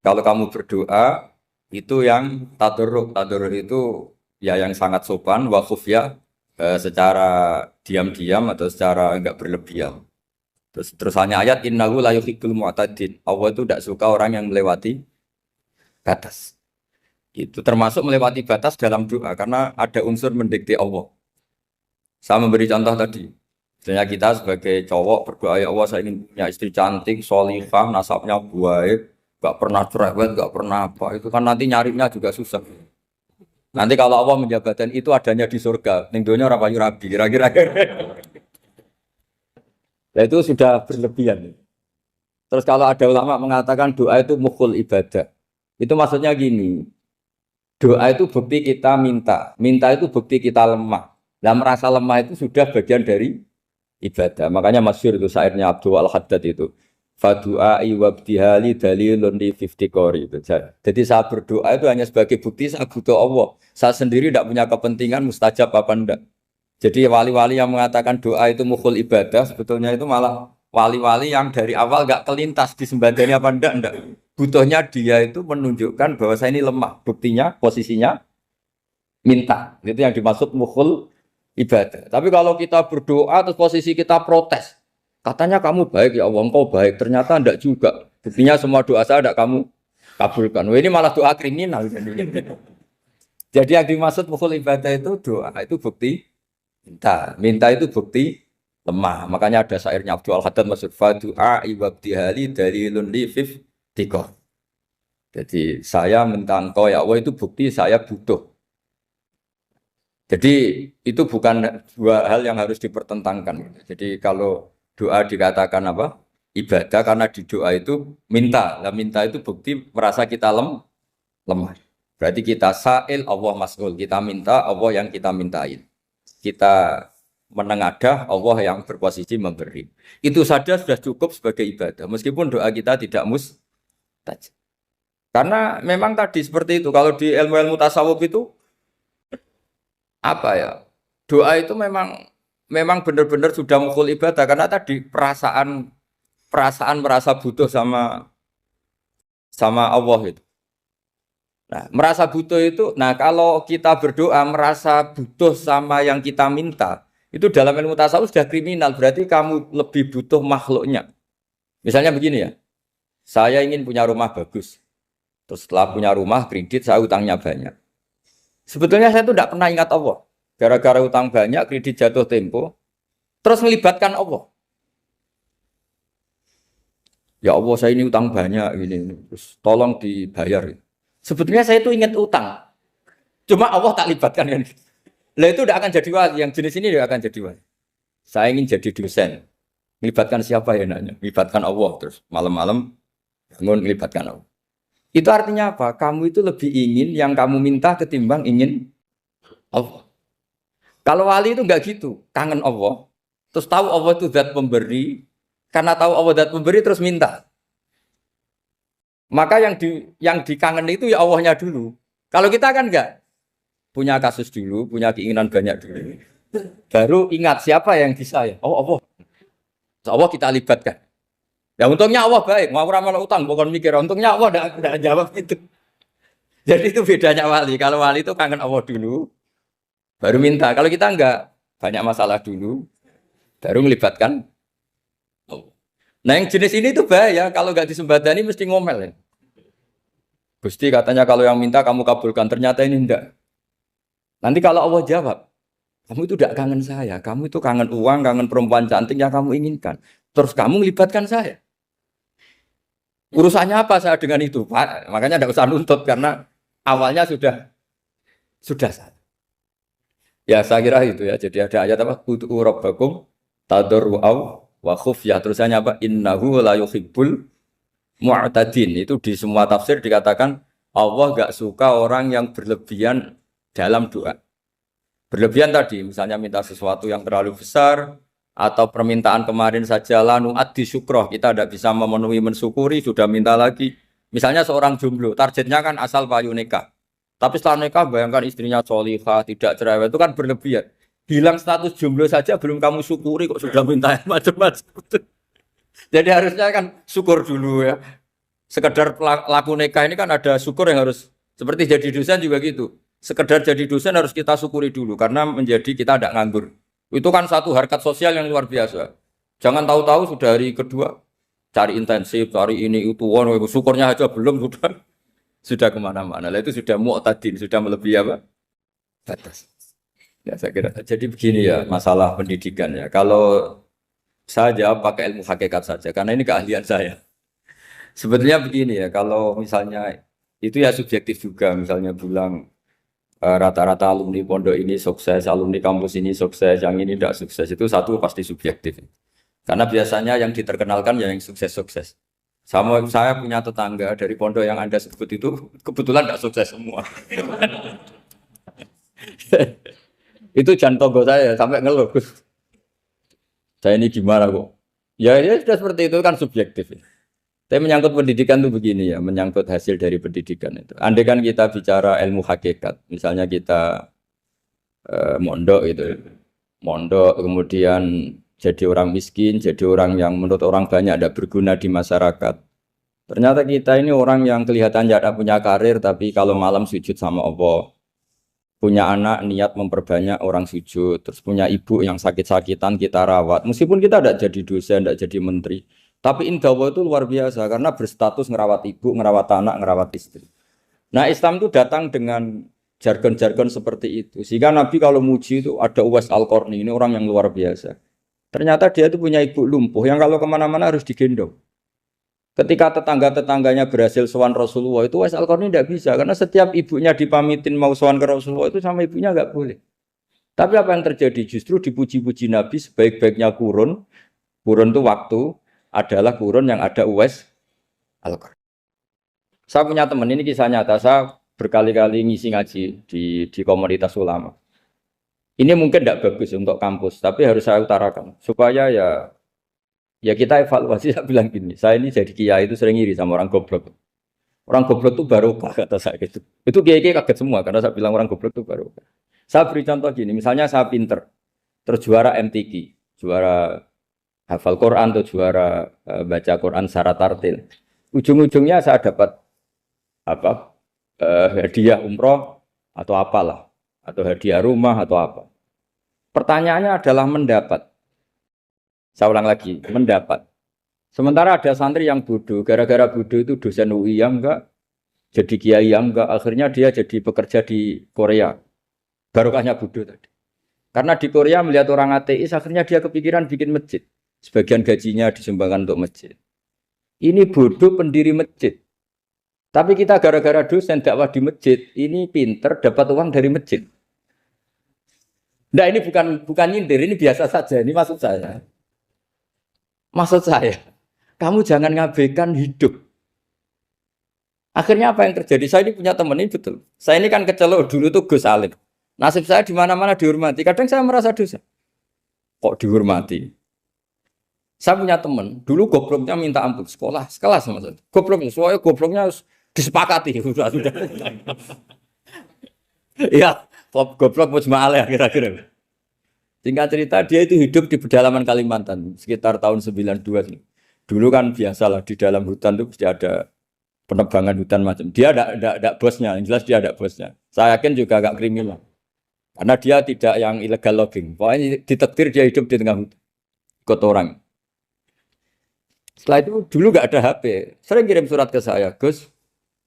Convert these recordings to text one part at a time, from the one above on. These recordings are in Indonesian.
Kalau kamu berdoa itu yang tadarruk. Tadarruk itu ya yang sangat sopan, wakuf ya secara diam-diam atau secara enggak berlebihan. Terus hanya ayat innahu la yuhibbul mu'tadin. Allah itu tidak suka orang yang melewati batas. Itu termasuk melewati batas dalam doa karena ada unsur mendikte Allah. Saya memberi contoh tadi. Misalnya kita sebagai cowok berdoa ya Allah saya ingin punya istri cantik, solihah, nasabnya baik, gak pernah cerewet, gak pernah apa. Itu kan nanti nyarinya juga susah. Nanti kalau Allah menjabatkan itu adanya di surga, ning donya ora payu rabi, kira-kira. Nah itu sudah berlebihan. Terus kalau ada ulama mengatakan doa itu mukul ibadah. Itu maksudnya gini, doa itu bukti kita minta, minta itu bukti kita lemah. Nah merasa lemah itu sudah bagian dari ibadah. Makanya masyhur itu syairnya Abdul Al-Haddad itu. Fadu'ai wabdihali dalilun li kori itu. Jadi saya berdoa itu hanya sebagai bukti saya butuh Allah. Saya sendiri tidak punya kepentingan mustajab apa enggak. Jadi wali-wali yang mengatakan doa itu mukul ibadah sebetulnya itu malah wali-wali yang dari awal nggak kelintas disembadani apa enggak. Butuhnya dia itu menunjukkan bahwa saya ini lemah. Buktinya posisinya minta. Itu yang dimaksud mukul ibadah. Tapi kalau kita berdoa terus posisi kita protes. Katanya kamu baik ya Allah, engkau baik. Ternyata enggak juga. Buktinya semua doa saya enggak kamu kabulkan. Wah, ini malah doa kriminal. Jadi yang dimaksud mukul ibadah itu doa itu bukti minta. Minta itu bukti lemah. Makanya ada syairnya Abdul Al-Haddad maksud fadu'a iwabdihali dalilun li fif tikoh. Jadi saya minta engkau ya Allah itu bukti saya butuh. Jadi itu bukan dua hal yang harus dipertentangkan. Jadi kalau doa dikatakan apa? Ibadah karena di doa itu minta. Nah, minta itu bukti merasa kita lemah. Berarti kita sa'il Allah mas'ul. Kita minta Allah yang kita mintain. Kita menengadah Allah yang berposisi memberi. Itu saja sudah cukup sebagai ibadah. Meskipun doa kita tidak mustajab. Karena memang tadi seperti itu. Kalau di ilmu-ilmu tasawuf itu apa ya? Doa itu memang benar-benar sudah mukul ibadah karena tadi perasaan merasa butuh sama Allah itu. Nah, merasa butuh itu, nah kalau kita berdoa merasa butuh sama yang kita minta, itu dalam ilmu tasawuf sudah kriminal, berarti kamu lebih butuh makhluknya. Misalnya begini ya, saya ingin punya rumah bagus, terus setelah punya rumah kredit saya utangnya banyak. Sebetulnya saya itu tidak pernah ingat Allah. Gara-gara utang banyak, kredit jatuh tempo, terus melibatkan Allah. Ya Allah, saya ini utang banyak, ini, terus tolong dibayar. Sebetulnya saya itu ingat utang, cuma Allah tak libatkan kan. Lah itu tidak akan jadi wali, yang jenis ini tidak akan jadi wali. Saya ingin jadi dosen, melibatkan siapa ya nanya? Melibatkan Allah, terus malam-malam bangun melibatkan Allah. Itu artinya apa? Kamu itu lebih ingin yang kamu minta ketimbang ingin Allah. Kalau wali itu enggak gitu, kangen Allah. Terus tahu Allah itu zat pemberi, karena tahu Allah zat pemberi terus minta. Maka yang dikangen itu ya Allahnya dulu. Kalau kita kan enggak punya kasus dulu, punya keinginan banyak dulu. Baru ingat siapa yang bisa ya? Oh Allah. So, Allah kita libatkan. Ya untungnya Allah baik, mau ramal utang, bukan mikir. Untungnya Allah enggak jawab itu. Jadi itu bedanya wali. Kalau wali itu kangen Allah dulu, baru minta. Kalau kita enggak, banyak masalah dulu, baru melibatkan Allah. Nah yang jenis ini tuh bahaya. Kalau enggak disembadani mesti ngomel ya. Gusti katanya kalau yang minta kamu kabulkan. Ternyata ini enggak. Nanti kalau Allah jawab, kamu itu tidak kangen saya. Kamu itu kangen uang, kangen perempuan cantik yang kamu inginkan. Terus kamu melibatkan saya. Urusannya apa saya dengan itu, Pak? Makanya tidak usah nuntut karena awalnya sudah salah. Ya saya kira itu ya. Jadi ada ayat apa? Ud'u rabbakum tadarru'aw wa khufyah. Terusannya apa? Innahu la yuhibbul mu'tadin. Itu di semua tafsir dikatakan Allah gak suka orang yang berlebihan dalam doa. Berlebihan tadi, misalnya minta sesuatu yang terlalu besar atau permintaan kemarin saja lanu addi syukroh, kita tidak bisa memenuhi mensyukuri, sudah minta lagi. Misalnya seorang jomblo, targetnya kan asal payu nikah. Tapi setelah nikah bayangkan istrinya solihah, tidak cerewet, itu kan berlebihan. Hilang status jomblo saja belum kamu syukuri kok sudah minta macam-macam. Jadi harusnya kan syukur dulu ya. Sekedar laku nikah ini kan ada syukur yang harus seperti jadi dosen juga gitu. Sekedar jadi dosen harus kita syukuri dulu karena menjadi kita tidak nganggur. Itu kan satu harkat sosial yang luar biasa. Jangan tahu-tahu sudah hari kedua cari intensif, cari ini itu, syukurnya aja belum sudah kemana-mana. Lah itu sudah mu'tadin, sudah melebihi apa? Batas. Ya saya kira. Jadi begini ya masalah pendidikan ya. Kalau saya jawab pakai ilmu hakikat saja karena ini keahlian saya. Sebetulnya begini ya, kalau misalnya itu ya subjektif juga, misalnya bilang rata-rata alumni pondok ini sukses, alumni kampus ini sukses, yang ini tidak sukses, itu satu pasti subjektif. Karena biasanya yang diterkenalkan ya yang sukses-sukses. Sama saya punya tetangga dari pondok yang Anda sebut itu kebetulan tidak sukses semua. Itu jantogo saya sampai ngeluh. Saya ini gimana kok? Ya, ya sudah seperti itu kan subjektif. Tapi menyangkut pendidikan itu begini ya, menyangkut hasil dari pendidikan itu. Andai kan kita bicara ilmu hakikat, misalnya kita mondok gitu, mondok kemudian jadi orang miskin, jadi orang yang menurut orang banyak ada berguna di masyarakat. Ternyata kita ini orang yang kelihatannya ada punya karir, tapi kalau malam sujud sama Allah, punya anak niat memperbanyak orang sujud, terus punya ibu yang sakit-sakitan kita rawat, meskipun kita tidak jadi dosen, tidak jadi menteri. Tapi indah Allah itu luar biasa karena berstatus ngerawat ibu, ngerawat anak, ngerawat istri. Nah Islam itu datang dengan jargon-jargon seperti itu. Sehingga Nabi kalau muji itu ada Uwais Al-Qarni, ini orang yang luar biasa. Ternyata dia itu punya ibu lumpuh yang kalau kemana-mana harus digendong. Ketika tetangga-tetangganya berhasil sowan Rasulullah itu Uwais Al-Qarni tidak bisa. Karena setiap ibunya dipamitin mau sowan ke Rasulullah itu sama ibunya nggak boleh. Tapi apa yang terjadi? Justru dipuji-puji Nabi sebaik-baiknya kurun. Kurun itu waktu adalah kurun yang ada Uwais Al-Qarni. Saya punya teman, ini kisah nyata, saya berkali-kali ngisi ngaji di komunitas ulama. Ini mungkin tidak bagus untuk kampus, tapi harus saya utarakan supaya ya kita evaluasi. Saya bilang gini, saya ini jadi kiai itu sering iri sama orang goblok. Orang goblok itu barokah kata saya gitu. Itu kiai-kiai kaget semua karena saya bilang orang goblok itu barokah. Saya beri contoh gini, misalnya saya pinter, terus juara MTQ, juara hafal Quran atau juara baca Quran secara tartil. Ujung-ujungnya saya dapat apa? Hadiah umroh atau apalah, atau hadiah rumah atau apa. Pertanyaannya adalah mendapat. Saya ulang lagi, mendapat. Sementara ada santri yang bodoh, gara-gara bodoh itu dosen UI yang enggak, jadi kiai yang enggak, akhirnya dia jadi pekerja di Korea. Barokahnya bodoh tadi. Karena di Korea melihat orang ateis, akhirnya dia kepikiran bikin masjid. Sebagian gajinya disumbangkan untuk masjid. Ini bodoh pendiri masjid. Tapi kita gara-gara dosen dakwah di masjid, ini pinter dapat uang dari masjid. Nah ini bukan nyindir, ini biasa saja. Ini maksud saya. Maksud saya, kamu jangan ngabaikan hidup. Akhirnya apa yang terjadi? Saya ini punya teman ini betul. Saya ini kan kecelok dulu tuh Gus Alim. Nasib saya di mana-mana dihormati. Kadang saya merasa dosa. Kok dihormati? Saya punya teman, dulu gobloknya minta ampun sekolah, sekelas sama saya. Gobloknya, soalnya gobloknya harus disepakati. Sudah. Iya, goblok mujma'alah kira-kira. Singkat cerita, dia itu hidup di pedalaman Kalimantan, sekitar tahun 92. Dulu kan biasalah di dalam hutan itu pasti ada penebangan hutan macam. Dia ada bosnya, yang jelas dia ada bosnya. Saya yakin juga agak kriminal. Karena dia tidak yang illegal logging. Pokoknya ditakdir dia hidup di tengah hutan. Ikut orang. Setelah itu dulu nggak ada HP, sering kirim surat ke saya, Gus,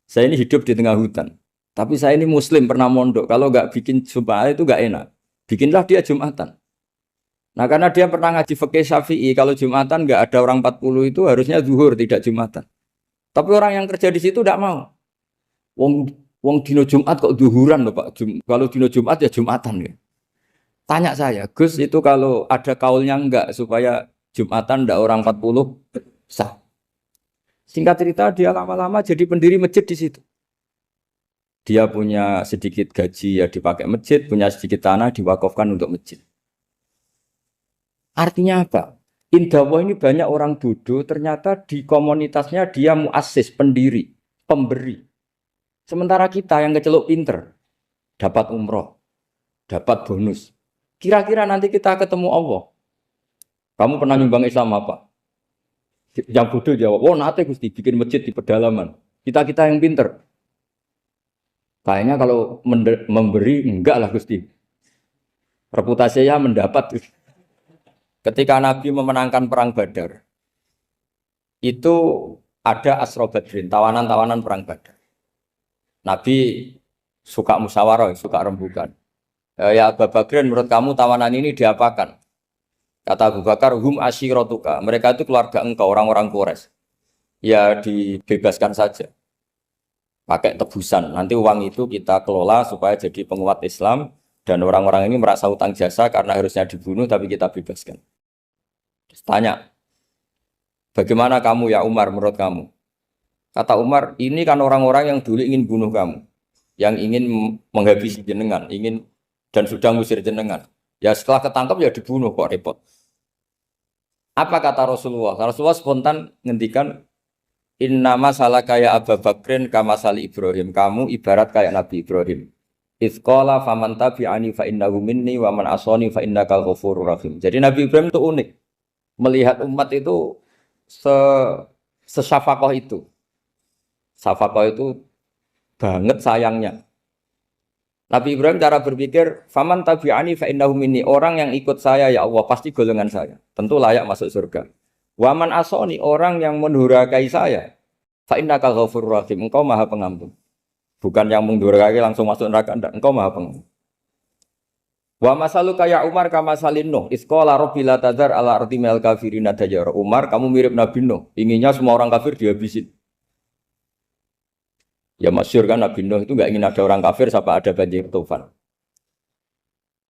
saya ini hidup di tengah hutan, tapi saya ini Muslim pernah mondok, kalau nggak bikin sumpah itu nggak enak, bikinlah dia Jumatan. Nah karena dia pernah ngaji fikih Syafi'i, kalau Jumatan nggak ada orang 40 itu harusnya zuhur tidak Jumatan. Tapi orang yang kerja di situ tidak mau. Wong dino Jumat kok zuhuran loh Pak. Kalau dino Jumat ya Jumatan ya. Tanya saya, Gus itu kalau ada kaulnya enggak supaya Jumatan ndak orang 40 sah. Singkat cerita dia lama-lama jadi pendiri masjid di situ. Dia punya sedikit gaji ya dipakai masjid, punya sedikit tanah diwakafkan untuk masjid. Artinya apa? Indawah ini banyak orang bodoh, ternyata di komunitasnya dia muassis, pendiri, pemberi. Sementara kita yang kecelok pinter, dapat umroh, dapat bonus. Kira-kira nanti kita ketemu Allah. Kamu pernah nyumbang Islam apa? Yang bodoh jawab, "Oh, nate Gusti bikin masjid di pedalaman. Kita-kita yang pinter." Kayaknya kalau memberi enggak lah Gusti. Reputasinya mendapat. Ketika Nabi memenangkan perang Badar, itu ada Asra Badrin, tawanan-tawanan perang Badar. Nabi suka musyawarah, suka rembukan. Ya Abu Bakrin, menurut kamu tawanan ini diapakan? Kata Abu Bakar, hum asyiratuka. Mereka itu keluarga engkau, orang-orang Quraisy. Ya dibebaskan saja. Pakai tebusan. Nanti uang itu kita kelola supaya jadi penguat Islam. Dan orang-orang ini merasa utang jasa karena harusnya dibunuh, tapi kita bebaskan. Terus tanya, bagaimana kamu ya Umar menurut kamu? Kata Umar, ini kan orang-orang yang dulu ingin bunuh kamu. Yang ingin menghabisi jenengan, ingin dan sudah ngusir jenengan. Ya setelah ketangkap ya dibunuh, kok repot. Apa kata Rasulullah? Rasulullah spontan ngendikan, innama salah kayak Abu Bakrin kama sali Ibrahim. Kamu ibarat kayak Nabi Ibrahim. Izqala faman tabi'ani fa innahu minni wa man asani fa innakal ghafurur rahim. Jadi Nabi Ibrahim itu unik. Melihat umat itu sesyafakoh itu. Syafakoh itu banget sayangnya. Nabi Ibrahim cara berpikir, faman tabi'ani fa innahu minni. Orang yang ikut saya ya Allah pasti golongan saya. Tentu layak masuk surga. Wa man asani, orang yang mendurhakai saya, fa innakal ghafurur rahim. Engkau Maha Pengampun. Bukan yang mendurhakai langsung masuk neraka, enggak. Engkau Maha Pengampun. Wa masalu kaya Umar kama salin Nuh. Isqala rabbi la tadzar ala ardi minal kafirin dajjara. Umar, kamu mirip Nabi Nuh. Inginnya semua orang kafir dihabisin. Ya masyhur kan Nabi Nuh itu enggak ingin ada orang kafir sampai ada banjir tufan.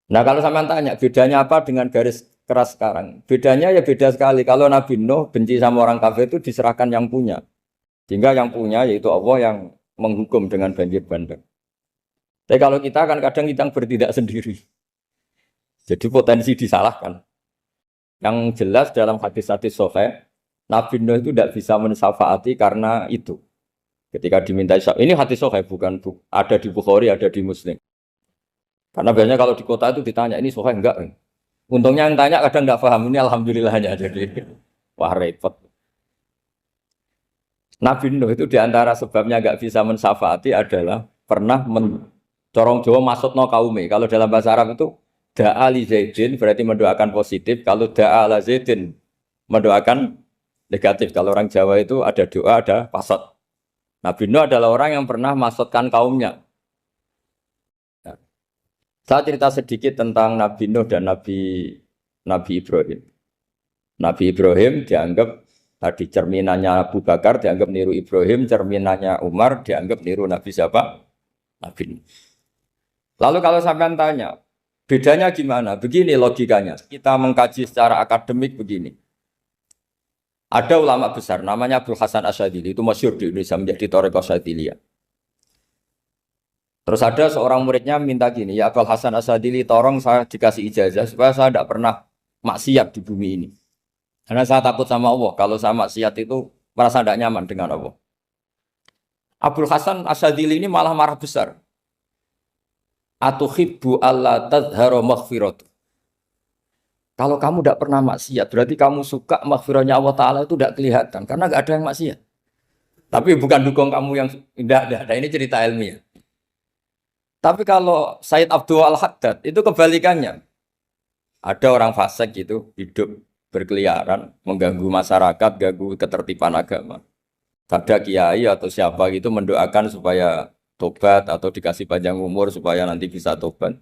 Nah kalau sampean tanya bedanya apa dengan garis keras sekarang? Bedanya ya beda sekali. Kalau Nabi Nuh benci sama orang kafir itu diserahkan yang punya. Sehingga yang punya yaitu Allah yang menghukum dengan banjir bandang. Tapi kalau kita kan kadang kita bertindak sendiri. Jadi potensi disalahkan. Yang jelas dalam hadis-hadis sahih, Nabi Nuh itu tidak bisa mensyafaati karena itu. Ketika diminta ini hadis sahih bukan ada di Bukhari, ada di Muslim. Karena biasanya kalau di kota itu ditanya ini sahih enggak? Untungnya yang tanya kadang enggak paham, ini alhamdulillahnya jadi wah repot. Nabi Nuh itu diantara sebabnya enggak bisa mensyafaati adalah pernah corong Jawa maksudno kaume. Kalau dalam bahasa Arab itu da'a li Zaidin berarti mendoakan positif. Kalau da'a la Zaidin mendoakan negatif. Kalau orang Jawa itu ada doa, ada pasot. Nabi Nuh adalah orang yang pernah maksudkan kaumnya. Nah, saya cerita sedikit tentang Nabi Nuh dan Nabi Ibrahim. Nabi Ibrahim dianggap tadi cerminannya Abu Bakar, dianggap niru Ibrahim, cerminannya Umar, dianggap niru Nabi siapa? Nabi Nuh. Lalu kalau sampean tanya, bedanya gimana? Begini logikanya. Kita mengkaji secara akademik begini. Ada ulama besar, namanya Abdul Hasan Asyadzili, itu masyhur di Indonesia menjadi Thariqah Asyadziliyah. Terus ada seorang muridnya minta gini, ya Abdul Hasan Asyadzili, tolong saya dikasih ijazah supaya saya tidak pernah maksiat di bumi ini. Karena saya takut sama Allah, kalau saya maksiat itu merasa tidak nyaman dengan Allah. Abdul Hasan Asyadzili ini malah marah besar. Atuhibbu alla tadhharu maghfiratu. Kalau kamu tidak pernah maksiat, berarti kamu suka maghfirahnya Allah Ta'ala itu tidak kelihatan. Karena tidak ada yang maksiat. Tapi bukan dukung kamu yang tidak ada. Ini cerita ilmiah. Tapi kalau Said Abdul Al-Haddad, itu kebalikannya. Ada orang fasik gitu, hidup berkeliaran, mengganggu masyarakat, ganggu ketertiban agama. Ada kiai atau siapa gitu mendoakan supaya tobat atau dikasih panjang umur supaya nanti bisa tobat.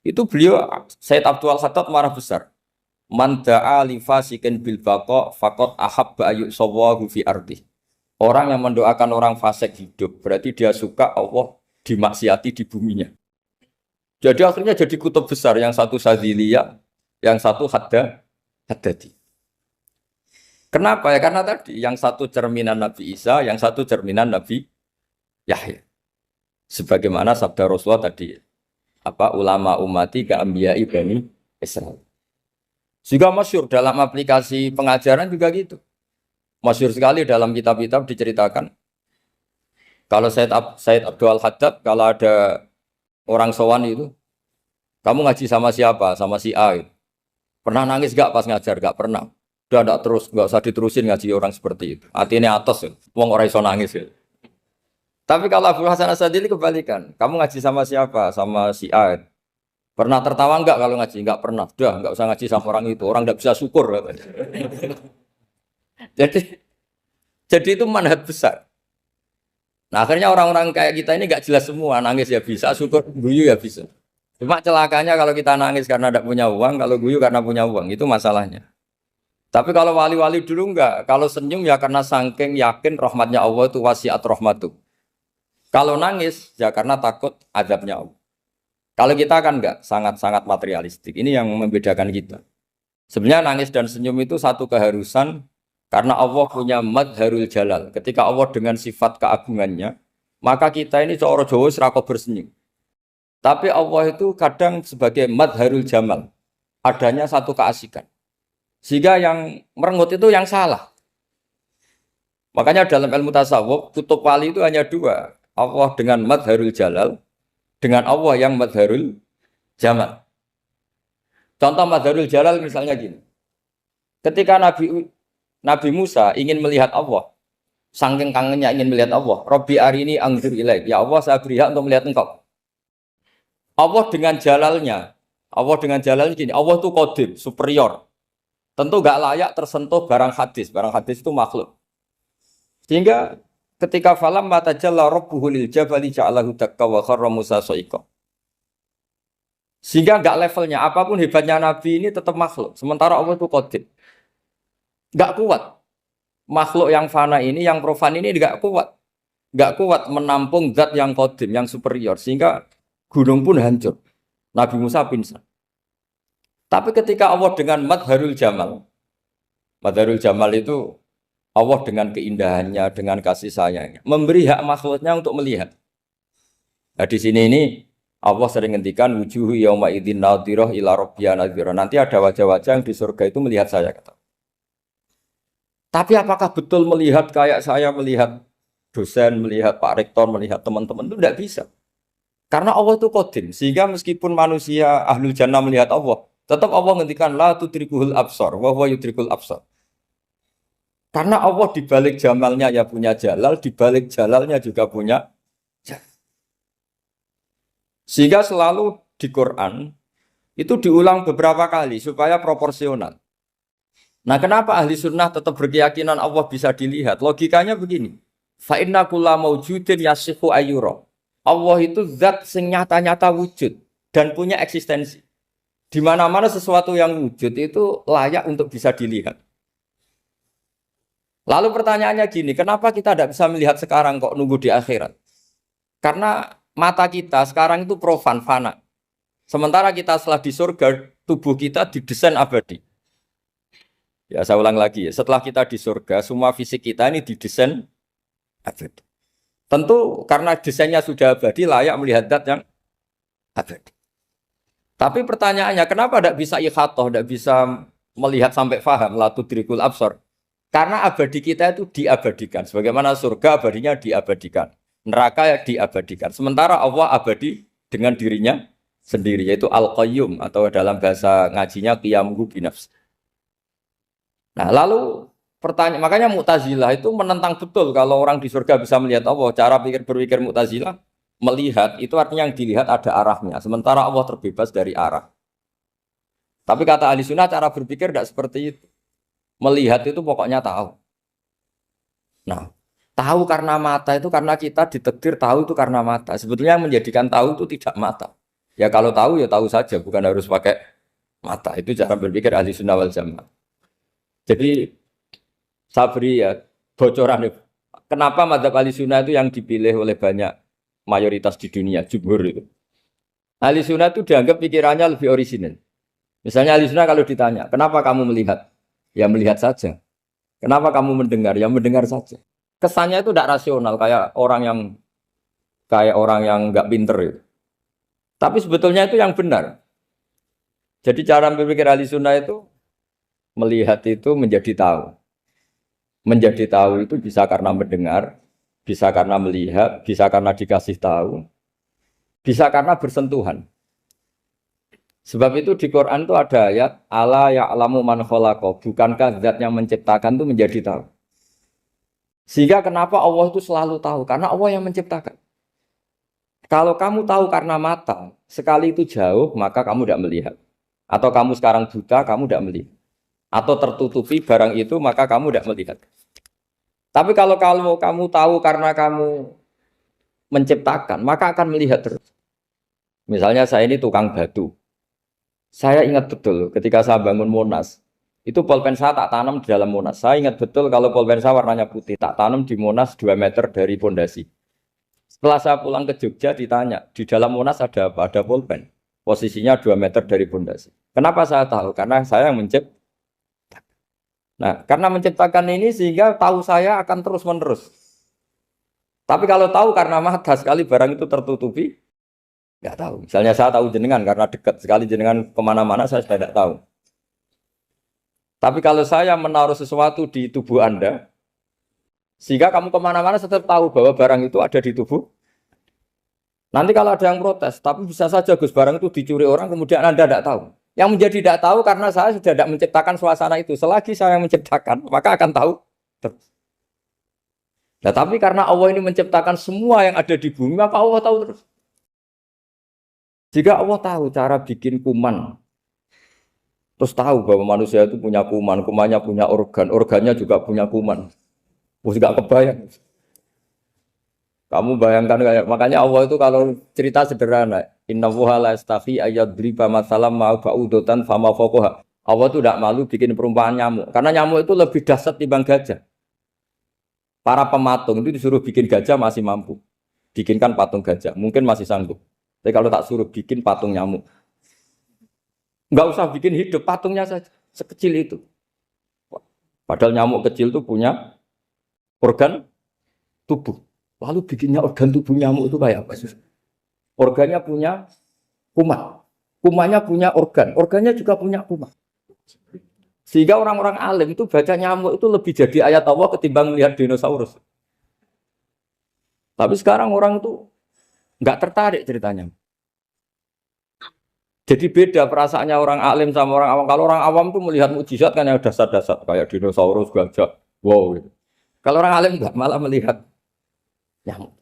Itu beliau, Said Abdul Al-Haddad marah besar. Man da'a li fasikin bil baqa faqad ahabba ayyusawahu fi ardi. Orang yang mendoakan orang fasik hidup berarti dia suka Allah dimaksiati di buminya. Jadi akhirnya jadi kutub besar, yang satu Sadziliyah, yang satu Haddadi. Kenapa ya? Karena tadi yang satu cerminan Nabi Isa, yang satu cerminan Nabi Yahya. Sebagaimana sabda Rasulullah tadi, ulama ummati ka anbiya'i bani Israil. Juga masyhur dalam aplikasi pengajaran juga gitu. Masyhur sekali dalam kitab-kitab diceritakan. Kalau Said Abdul Haddad, kalau ada orang sowan itu, kamu ngaji sama siapa? Sama si A. Pernah nangis gak pas ngajar? Gak pernah. Udah enggak terus, enggak usah diterusin ngaji orang seperti itu. Artinya atas ya. Wong ora iso nangis ya. Tapi kalau Abu Hasan Asadili kebalikan. Kamu ngaji sama siapa? Sama si A. Pernah tertawa enggak kalau ngaji? Enggak pernah. Udah, enggak usah ngaji sama orang itu. Orang enggak bisa syukur. Jadi jadi itu manhaj besar. Nah akhirnya orang-orang kayak kita ini enggak jelas semua. Nangis ya bisa, syukur, guyu ya bisa. Cuma celakanya kalau kita nangis karena tidak punya uang, kalau guyu karena punya uang, itu masalahnya. Tapi kalau wali-wali dulu enggak. Kalau senyum ya karena saking yakin rahmatnya Allah itu wasiat rahmatu. Kalau nangis ya karena takut azabnya Allah. Kalau kita kan enggak, sangat-sangat materialistik. Ini yang membedakan kita. Sebenarnya nangis dan senyum itu satu keharusan karena Allah punya madharul jalal. Ketika Allah dengan sifat keagungannya, maka kita ini seorang Jawa serako bersenyum. Tapi Allah itu kadang sebagai madharul jamal. Adanya satu keasikan. Sehingga yang merengut itu yang salah. Makanya dalam ilmu tasawuf, kutub wali itu hanya dua. Allah dengan madharul jalal, dengan Allah yang madharul jamal. Contoh madharul jalal misalnya gini. Ketika Nabi Musa ingin melihat Allah, saking kangennya ingin melihat Allah, Rabbi arini anzur ilaik. Ya Allah, saya beri hak untuk melihat engkau. Allah dengan jalalnya gini, Allah itu qadim, superior. Tentu gak layak tersentuh barang hadis. Barang hadis itu makhluk. Sehingga ketika falam matajalla rabbuhu lil jabali ja'alahu dakka wa kharra Musa sa'iqa. Sehingga enggak levelnya apapun hebatnya Nabi ini tetap makhluk. Sementara Allah itu qadim. Enggak kuat. Makhluk yang fana ini, yang profan ini enggak kuat. Enggak kuat menampung zat yang qadim, yang superior. Sehingga gunung pun hancur. Nabi Musa pingsan. Tapi ketika Allah dengan madharul jamal itu Allah dengan keindahannya, dengan kasih sayangnya, memberi hak makhluknya untuk melihat. Nah di sini ini Allah sering ngendikan wujuhu yauma idzin nadhirah ila rabbiha nadhirah. Nanti ada wajah-wajah yang di surga itu melihat saya kata. Tapi apakah betul melihat kayak saya melihat dosen, melihat Pak Rektor, melihat teman-teman itu tidak bisa. Karena Allah itu qadim, sehingga meskipun manusia ahlul jannah melihat Allah, tetap Allah ngendikan la tudrikuhul absar wa huwa yudrikul absar. Karena Allah di balik jamalnya ya punya jalal, di balik jalalnya juga punya jalal. Sehingga selalu di Quran itu diulang beberapa kali supaya proporsional. Nah, kenapa ahli sunnah tetap berkeyakinan Allah bisa dilihat? Logikanya begini. Fa inna kulla maujudin yasihu ayyura. Allah itu zat sing nyata-nyata wujud dan punya eksistensi. Di mana-mana sesuatu yang wujud itu layak untuk bisa dilihat. Lalu pertanyaannya gini, kenapa kita tidak bisa melihat sekarang kok nunggu di akhirat? Karena mata kita sekarang itu profan, fana. Sementara kita setelah di surga, tubuh kita didesain abadi. Ya saya ulang lagi ya, setelah kita di surga, semua fisik kita ini didesain abadi. Tentu karena desainnya sudah abadi, layak melihat zat yang abadi. Tapi pertanyaannya, kenapa tidak bisa ikhatoh, tidak bisa melihat sampai faham, la tudrikul absar? Karena abadi kita itu diabadikan. Sebagaimana surga abadinya diabadikan. Neraka ya diabadikan. Sementara Allah abadi dengan dirinya sendiri, yaitu Al-Qayyum, atau dalam bahasa ngajinya Qiyamuhu binafs. Nah lalu pertanyaan, makanya Mu'tazilah itu menentang betul kalau orang di surga bisa melihat Allah. Cara berpikir Mu'tazilah, melihat itu artinya yang dilihat ada arahnya, sementara Allah terbebas dari arah. Tapi kata ahli sunnah cara berpikir tidak seperti itu. Melihat itu pokoknya tahu. Nah, tahu karena mata itu karena kita ditakdir tahu itu karena mata. Sebetulnya yang menjadikan tahu itu tidak mata. Ya kalau tahu ya tahu saja, bukan harus pakai mata. Itu cara berpikir ahli sunnah wal jamaah. Jadi saya beri ya bocoran. Kenapa mazhab ahli sunnah itu yang dipilih oleh banyak mayoritas di dunia, jumhur itu. Ahli sunnah itu dianggap pikirannya lebih orisinal. Misalnya ahli sunnah kalau ditanya, kenapa kamu melihat? Ya melihat saja. Kenapa kamu mendengar? Ya mendengar saja. Kesannya itu tidak rasional, kayak orang yang nggak pinter itu. Tapi sebetulnya itu yang benar. Jadi cara berpikir ahli sunnah itu melihat itu menjadi tahu. Menjadi tahu itu bisa karena mendengar, bisa karena melihat, bisa karena dikasih tahu, bisa karena bersentuhan. Sebab itu di Quran itu ada ayat ala ya'lamu man khalaqa, bukankah zat yang menciptakan itu menjadi tahu. Sehingga kenapa Allah itu selalu tahu? Karena Allah yang menciptakan. Kalau kamu tahu karena mata, sekali itu jauh, maka kamu tidak melihat. Atau kamu sekarang buta, kamu tidak melihat. Atau tertutupi barang itu, maka kamu tidak melihat. Tapi kalau kamu tahu karena kamu menciptakan, maka akan melihat terus. Misalnya saya ini tukang batu. Saya ingat betul ketika saya bangun Monas, itu polpen saya tak tanam di dalam Monas. Saya ingat betul kalau polpen saya warnanya putih, tak tanam di Monas 2 meter dari pondasi. Setelah saya pulang ke Jogja ditanya, di dalam Monas ada apa? Ada polpen. Posisinya 2 meter dari pondasi. Kenapa saya tahu? Karena saya yang menciptakan. Nah, karena menciptakan ini sehingga tahu saya akan terus-menerus. Tapi kalau tahu karena mata sekali barang itu tertutupi, nggak tahu. Misalnya saya tahu jenengan karena dekat sekali jenengan kemana-mana saya sudah tidak tahu. Tapi kalau saya menaruh sesuatu di tubuh Anda, sehingga kamu kemana-mana tetap tahu bahwa barang itu ada di tubuh. Nanti kalau ada yang protes, tapi bisa saja Gus barang itu dicuri orang kemudian Anda tidak tahu. Yang menjadi tidak tahu karena saya sudah tidak menciptakan suasana itu. Selagi saya yang menciptakan, maka akan tahu terus. Nah, tapi karena Allah ini menciptakan semua yang ada di bumi, maka Allah tahu terus. Jika Allah tahu cara bikin kuman, terus tahu bahwa manusia itu punya kuman, kumannya punya organ, organnya juga punya kuman. Mesti gak kebayang. Kamu bayangkan kayak makanya Allah itu kalau cerita sederhana, innallaha la yastahi ayyadriba masalam ma ba'udatan fama fawqaha. Allah itu tidak malu bikin perumpamaan nyamuk, karena nyamuk itu lebih dahsyat dibanding gajah. Para pematung itu disuruh bikin gajah masih mampu. Bikinkan patung gajah, mungkin masih sanggup. Tapi kalau tak suruh bikin patung nyamuk, nggak usah bikin hidup, patungnya saja sekecil itu. Padahal nyamuk kecil itu punya organ tubuh. Lalu bikinnya organ tubuh nyamuk itu kayak apa? Organnya punya kuman. Kumannya punya organ. Organnya juga punya kuman. Sehingga orang-orang alim itu baca nyamuk itu lebih jadi ayat Allah ketimbang melihat dinosaurus. Tapi sekarang orang itu nggak tertarik ceritanya. Jadi beda perasaannya orang alim sama orang awam. Kalau orang awam tuh melihat mukjizat kan yang dasar-dasar. Kayak dinosaurus, gajah. Wow. Gitu. Kalau orang alim nggak malah melihat nyamuk.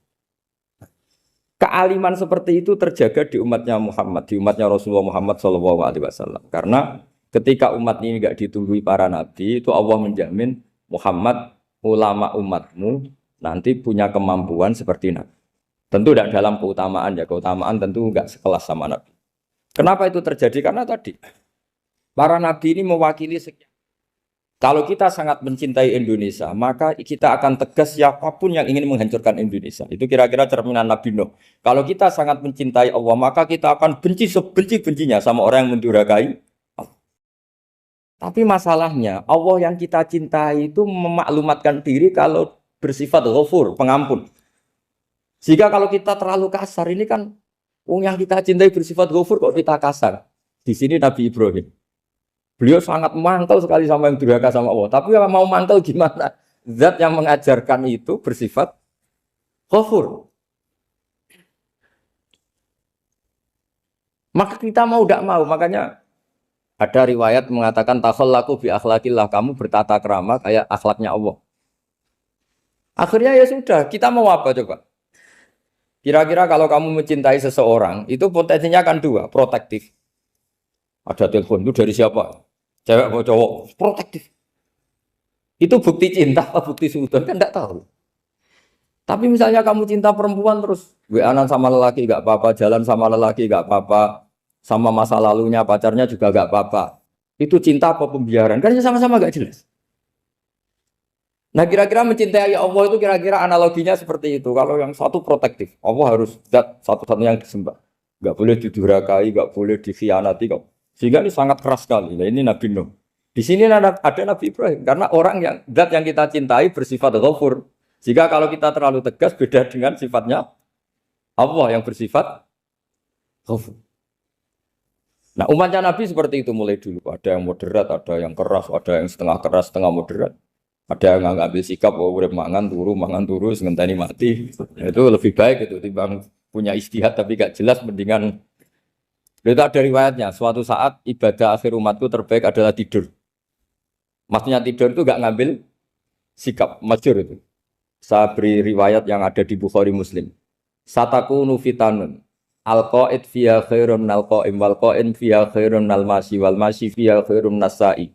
Kealiman seperti itu terjaga di umatnya Muhammad, di umatnya Rasulullah Muhammad SAW. Karena ketika umat ini nggak ditumbuhi para nabi, itu Allah menjamin Muhammad, ulama umatmu nanti punya kemampuan seperti nabi. Tentu tidak dalam keutamaan ya, keutamaan tentu nggak sekelas sama nabi. Kenapa itu terjadi? Karena tadi para nabi ini mewakili sekian. Kalau kita sangat mencintai Indonesia, maka kita akan tegas siapapun yang ingin menghancurkan Indonesia. Itu kira-kira cerminan Nabi Nuh. Kalau kita sangat mencintai Allah, maka kita akan benci sebenci-bencinya sama orang yang mendurhakai Allah. Tapi masalahnya, Allah yang kita cintai itu memaklumatkan diri kalau bersifat ghafur, pengampun. Jika kalau kita terlalu kasar, ini kan yang kita cintai bersifat ghafur kok kita kasar. Di sini Nabi Ibrahim. Beliau sangat mangkel sekali sama yang durhaka sama Allah. Tapi mau mangkel gimana? Zat yang mengajarkan itu bersifat ghafur. Maka kita mau tidak mau. Makanya ada riwayat mengatakan takhallaku bi akhlaqillah. Kamu bertata krama kayak akhlaknya Allah. Akhirnya ya sudah. Kita mau apa coba? Kira-kira kalau kamu mencintai seseorang, itu potensinya akan dua. Protektif. Ada telepon itu dari siapa? Cewek atau cowok? Protektif. Itu bukti cinta apa bukti suudon kan tidak tahu. Tapi misalnya kamu cinta perempuan terus WA-an sama lelaki nggak apa-apa, jalan sama lelaki nggak apa-apa, sama masa lalunya pacarnya juga nggak apa-apa. Itu cinta apa pembiaran? Kan sama-sama nggak jelas. Nah kira-kira mencintai Allah itu kira-kira analoginya seperti itu. Kalau yang satu protektif, Allah harus zat satu-satunya yang disembah. Nggak boleh didurhakai, nggak boleh dikhianati. Sehingga ini sangat keras sekali. Nah, ini Nabi Nuh. Di sini ada Nabi Ibrahim. Karena orang yang zat yang kita cintai bersifat ghafur. Jika kalau kita terlalu tegas beda dengan sifatnya Allah yang bersifat ghafur. Nah umatnya Nabi seperti itu mulai dulu. Ada yang moderat, ada yang keras, ada yang setengah keras, setengah moderat. Ada yang ngambil sikap, udah mangan turu, ngenteni mati. Itu lebih baik itu timbang punya istihad tapi gak jelas mendingan Itu ada riwayatnya, suatu saat ibadah akhir umatku terbaik adalah tidur. Maksudnya tidur itu gak ngambil sikap, masyhur itu. Saya beri riwayat yang ada di Bukhari Muslim. Satakunu fitanun. Al-qa'id fiya khairun nal qa'im wal qa'im fiya khairun nal masyi wal masyi fiya khairun nasai.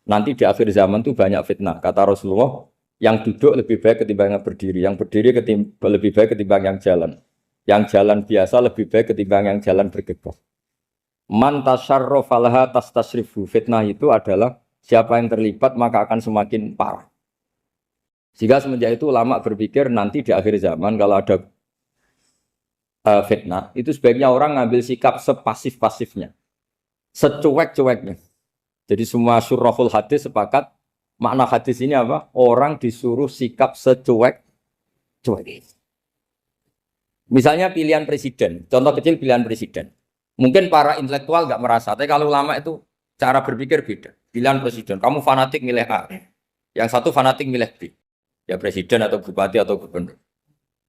Nanti di akhir zaman itu banyak fitnah. Kata Rasulullah, yang duduk lebih baik ketimbang yang berdiri. Yang berdiri lebih baik ketimbang yang jalan. Yang jalan biasa lebih baik ketimbang yang jalan bergegas. Man tasyarrafa laha tastasrifu. Fitnah itu adalah siapa yang terlibat maka akan semakin parah. Sehingga semenjak itu ulama berpikir nanti di akhir zaman kalau ada fitnah, itu sebaiknya orang ngambil sikap sepasif-pasifnya, secuek-cueknya. Jadi semua syurahul hadis sepakat makna hadis ini apa? Orang disuruh sikap secuek-cuek. Misalnya pilihan presiden, contoh kecil pilihan presiden. Mungkin para intelektual nggak merasa, tapi kalau ulama itu cara berpikir beda. Pilihan presiden, kamu fanatik milih A, yang satu fanatik milih B. Ya presiden atau bupati atau gubernur.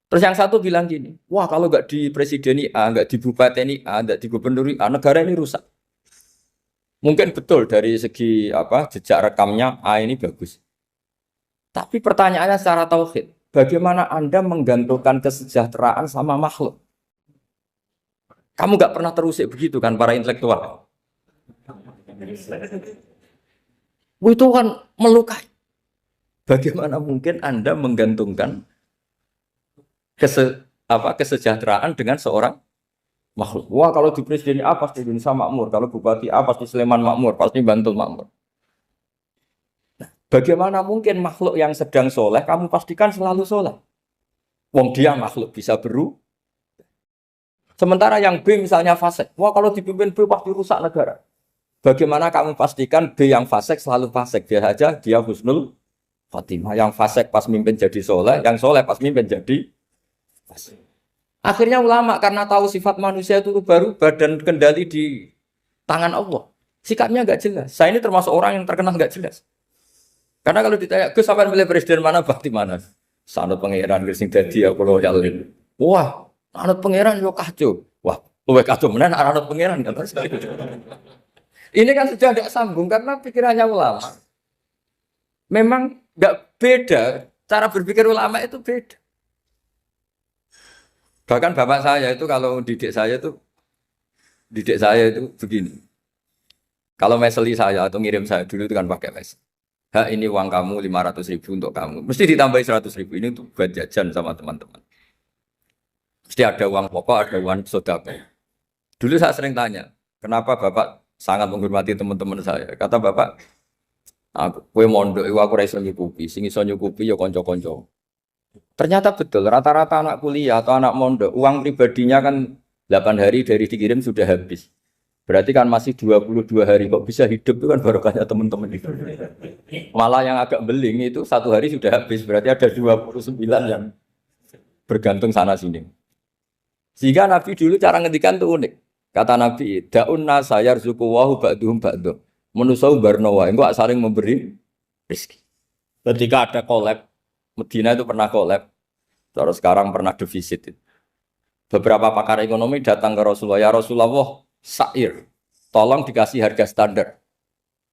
Terus yang satu bilang gini, wah kalau nggak di presideni A, nggak di bupati A, nggak di gubernur A, negara ini rusak. Mungkin betul dari segi apa jejak rekamnya A ini bagus. Tapi pertanyaannya secara tauhid, bagaimana Anda menggantungkan kesejahteraan sama makhluk? Kamu nggak pernah terusik begitu kan para intelektual? Itu kan melukai. Bagaimana mungkin Anda menggantungkan kesejahteraan dengan seorang makhluk? Wah kalau di presiden A pasti Indonesia makmur, kalau bupati A pasti Sleman makmur, pasti Bantul makmur. Nah, bagaimana mungkin makhluk yang sedang soleh kamu pastikan selalu soleh? Wong dia makhluk bisa berubah. Sementara yang B misalnya fasik, wah kalau dipimpin B pasti rusak negara. Bagaimana kamu pastikan B yang fasik selalu fasik? Biar saja dia husnul Fatimah, yang fasik pas mimpin jadi soleh, yang soleh pas mimpin jadi fasik. Akhirnya ulama karena tahu sifat manusia itu berubah dan kendali di tangan Allah, sikapnya nggak jelas. Saya ini termasuk orang yang terkenal nggak jelas. Karena kalau ditanya, Gus sampean milih presiden mana, bakti mana? Sanut pangeran sing dadi aku loyalin. Wah, anut pangeran yo kacau. Wah, luwih kacau menan anut pangeran kan. Ini kan sudah tidak sambung karena pikirannya ulama. Memang nggak beda, cara berpikir ulama itu beda. Bahkan bapak saya itu kalau didik saya itu begini. Kalau meseli saya atau ngirim saya dulu itu kan pakai mes. Ini uang kamu 500.000 untuk kamu. Mesti ditambahi 100.000 ini untuk buat jajan sama teman-teman. Mesti ada uang pokok, ada uang sodako. Dulu saya sering tanya, kenapa bapak sangat menghormati teman-teman saya? Kata bapak, kowe mondok iku aku ora iso nyukupi, sing iso nyukupi ya kanca-kanca. Ternyata betul, rata-rata anak kuliah atau anak mondok, uang pribadinya kan 8 hari dari dikirim sudah habis. Berarti kan masih 22 hari kok bisa hidup itu kan barokahnya teman-teman itu. Malah yang agak beling itu 1 hari sudah habis, berarti ada 29 yang bergantung sana sini. Sehingga Nabi dulu cara ngendikan tuh unik. Kata Nabi, da'un nasa yarzuqu wahu ba'duhum ba'du. Manusia barnawa, enggak saling memberi rezeki. Ketika ada collab, Medina itu pernah collab, terus sekarang pernah defisit. Beberapa pakar ekonomi datang ke Rasulullah, ya Rasulullah, sa'ir, tolong dikasih harga standar.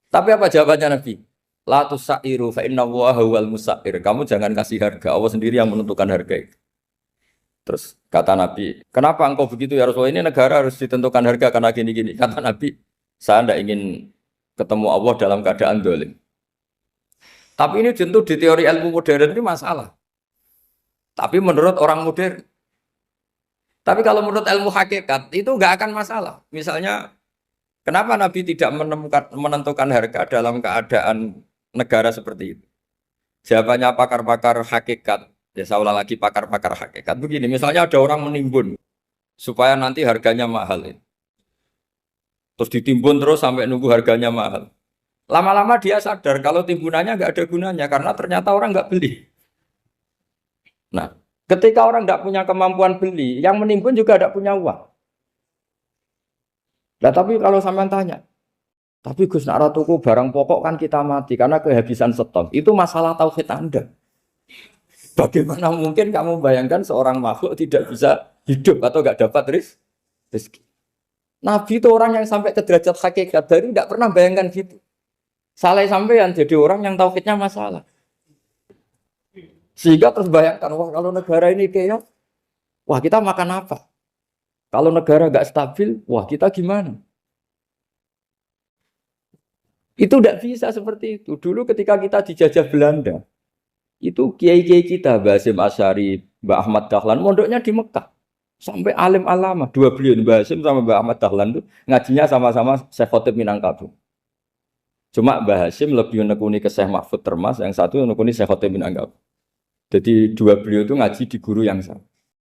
Tapi apa jawabannya Nabi? La tusairu fa inna Allaha huwal musair. Kamu jangan kasih harga, Allah sendiri yang menentukan harga itu. Terus kata Nabi, kenapa engkau begitu ya Rasulullah? Ini negara harus ditentukan harga karena gini-gini. Kata Nabi, saya tidak ingin ketemu Allah dalam keadaan dolim. Tapi ini tentu di teori ilmu modern ini masalah. Tapi menurut orang modern. Tapi kalau menurut ilmu hakikat itu nggak akan masalah. Misalnya, kenapa Nabi tidak menentukan harga dalam keadaan negara seperti itu? Jawabannya pakar-pakar hakikat. Ya saya ulang lagi pakar-pakar hakikat. Begini, misalnya ada orang menimbun supaya nanti harganya mahal. Terus ditimbun terus sampai nunggu harganya mahal. Lama-lama dia sadar kalau timbunannya nggak ada gunanya karena ternyata orang nggak beli. Nah, ketika orang nggak punya kemampuan beli, yang menimbun juga nggak punya uang. Nah, tapi kalau sampean tanya, tapi Gus nak tuku barang pokok kan kita mati karena kehabisan stok. Itu masalah tauhid Anda. Bagaimana mungkin kamu bayangkan seorang makhluk tidak bisa hidup atau nggak dapat rezeki? Nabi itu orang yang sampai ke derajat hakikat baru tidak pernah bayangkan gitu. Salah sampean jadi orang yang tauhidnya masalah. Sehingga terus bayangkan, wah kalau negara ini kayak, wah kita makan apa? Kalau negara nggak stabil, wah kita gimana? Itu tidak bisa seperti itu. Dulu ketika kita dijajah Belanda, itu kiai-kiai kita, Mbah Hasyim Asy'ari, Mbah Ahmad Dahlan, mondoknya di Mekah. Sampai alim alama, dua beliau, Mbah Hasyim sama Mbah Ahmad Dahlan itu ngajinya sama-sama Syekh Khotib Minangkabau. Cuma Mbah Hasyim lebih menekuni ke Syekh Mahfud Termas, yang satu menekuni Syekh Khotib Minangkabau. Jadi dua beliau itu ngaji di guru yang sama.